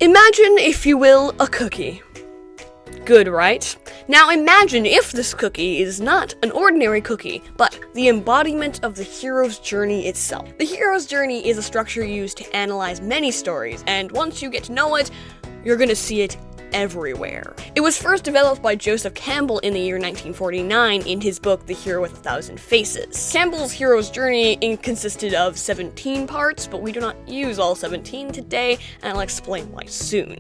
Imagine, if you will, a cookie. Good, right? Now imagine if this cookie is not an ordinary cookie, but the embodiment of the hero's journey itself. The hero's journey is a structure used to analyze many stories, and once you get to know it, you're gonna see it everywhere. It was first developed by Joseph Campbell in the year 1949 in his book The Hero with a Thousand Faces. Campbell's hero's journey consisted of 17 parts, but we do not use all 17 today, and I'll explain why soon.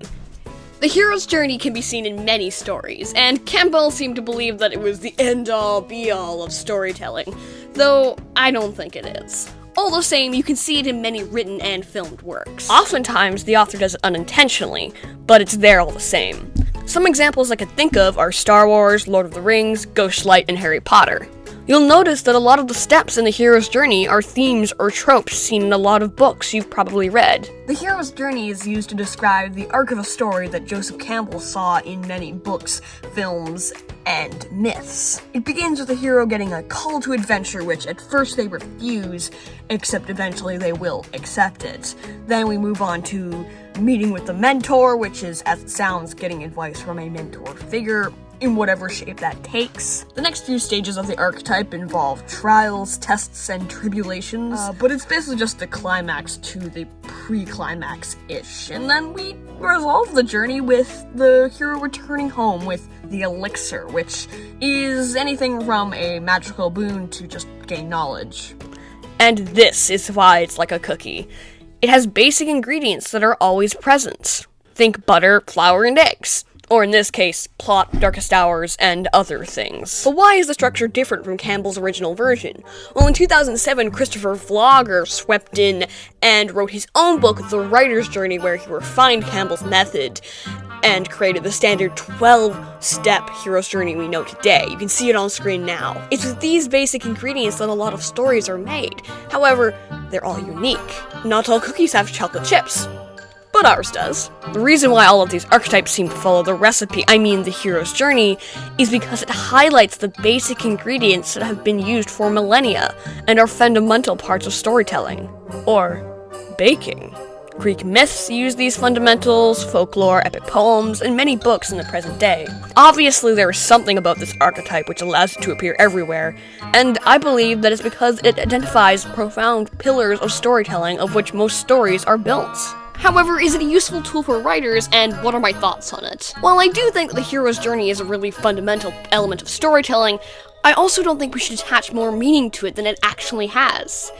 The hero's journey can be seen in many stories, and Campbell seemed to believe that it was the end-all, be-all of storytelling, though I don't think it is. All the same, you can see it in many written and filmed works. Oftentimes, the author does it unintentionally, but it's there all the same. Some examples I could think of are Star Wars, Lord of the Rings, Ghostlight, and Harry Potter. You'll notice that a lot of the steps in the hero's journey are themes or tropes seen in a lot of books you've probably read. The hero's journey is used to describe the arc of a story that Joseph Campbell saw in many books, films, and myths. It begins with the hero getting a call to adventure, which at first they refuse, except eventually they will accept it. Then we move on to meeting with the mentor, which is, as it sounds, getting advice from a mentor figure, in whatever shape that takes. The next few stages of the archetype involve trials, tests, and tribulations, but it's basically just the climax to the pre-climax-ish. And then we resolve the journey with the hero returning home with the elixir, which is anything from a magical boon to just gain knowledge. And this is why it's like a cookie. It has basic ingredients that are always present. Think butter, flour, and eggs. Or in this case, plot, darkest hours, and other things. But why is the structure different from Campbell's original version? Well, in 2007, Christopher Vlogger swept in and wrote his own book, The Writer's Journey, where he refined Campbell's method and created the standard 12-step hero's journey we know today. You can see it on screen now. It's with these basic ingredients that a lot of stories are made. However, they're all unique. Not all cookies have chocolate chips, but ours does. The reason why all of these archetypes seem to follow the recipe, the hero's journey, is because it highlights the basic ingredients that have been used for millennia and are fundamental parts of storytelling. Or baking. Greek myths use these fundamentals, folklore, epic poems, and many books in the present day. Obviously, there is something about this archetype which allows it to appear everywhere, and I believe that it's because it identifies profound pillars of storytelling of which most stories are built. However, is it a useful tool for writers, and what are my thoughts on it? While I do think the hero's journey is a really fundamental element of storytelling, I also don't think we should attach more meaning to it than it actually has.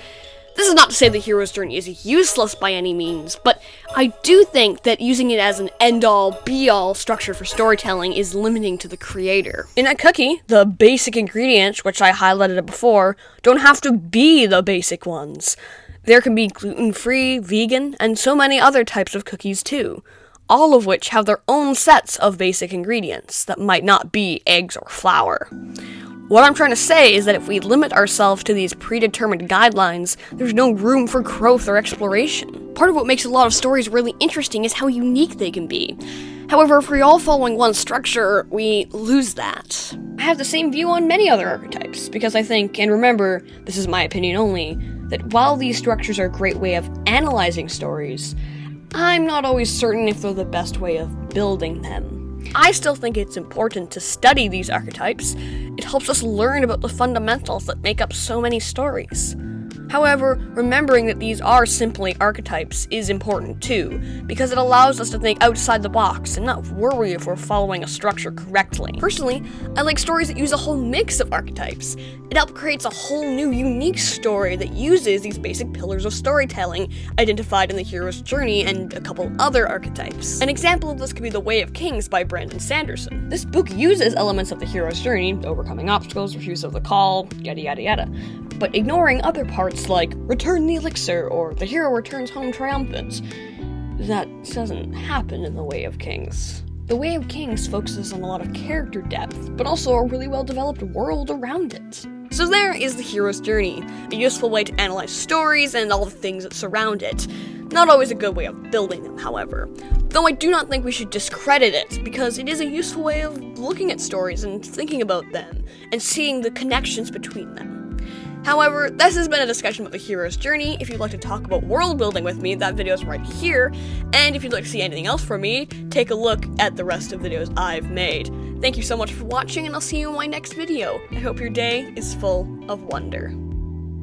This is not to say the hero's journey is useless by any means, but I do think that using it as an end-all, be-all structure for storytelling is limiting to the creator. In a cookie, the basic ingredients, which I highlighted before, don't have to be the basic ones. There can be gluten-free, vegan, and so many other types of cookies too, all of which have their own sets of basic ingredients that might not be eggs or flour. What I'm trying to say is that if we limit ourselves to these predetermined guidelines, there's no room for growth or exploration. Part of what makes a lot of stories really interesting is how unique they can be. However, if we're all following one structure, we lose that. I have the same view on many other archetypes, because I think, and remember, this is my opinion only, that while these structures are a great way of analyzing stories, I'm not always certain if they're the best way of building them. I still think it's important to study these archetypes. It helps us learn about the fundamentals that make up so many stories. However, remembering that these are simply archetypes is important too, because it allows us to think outside the box and not worry if we're following a structure correctly. Personally, I like stories that use a whole mix of archetypes. It helps create a whole new unique story that uses these basic pillars of storytelling identified in the hero's journey and a couple other archetypes. An example of this could be The Way of Kings by Brandon Sanderson. This book uses elements of the hero's journey, overcoming obstacles, refusal of the call, yada yada yada, but ignoring other parts like Return the Elixir or The Hero Returns Home Triumphant. That doesn't happen in The Way of Kings. The Way of Kings focuses on a lot of character depth, but also a really well-developed world around it. So there is the hero's journey, a useful way to analyze stories and all the things that surround it. Not always a good way of building them, however. Though I do not think we should discredit it, because it is a useful way of looking at stories and thinking about them, and seeing the connections between them. However, this has been a discussion about the hero's journey. If you'd like to talk about world building with me, that video is right here. And if you'd like to see anything else from me, take a look at the rest of videos I've made. Thank you so much for watching, and I'll see you in my next video. I hope your day is full of wonder.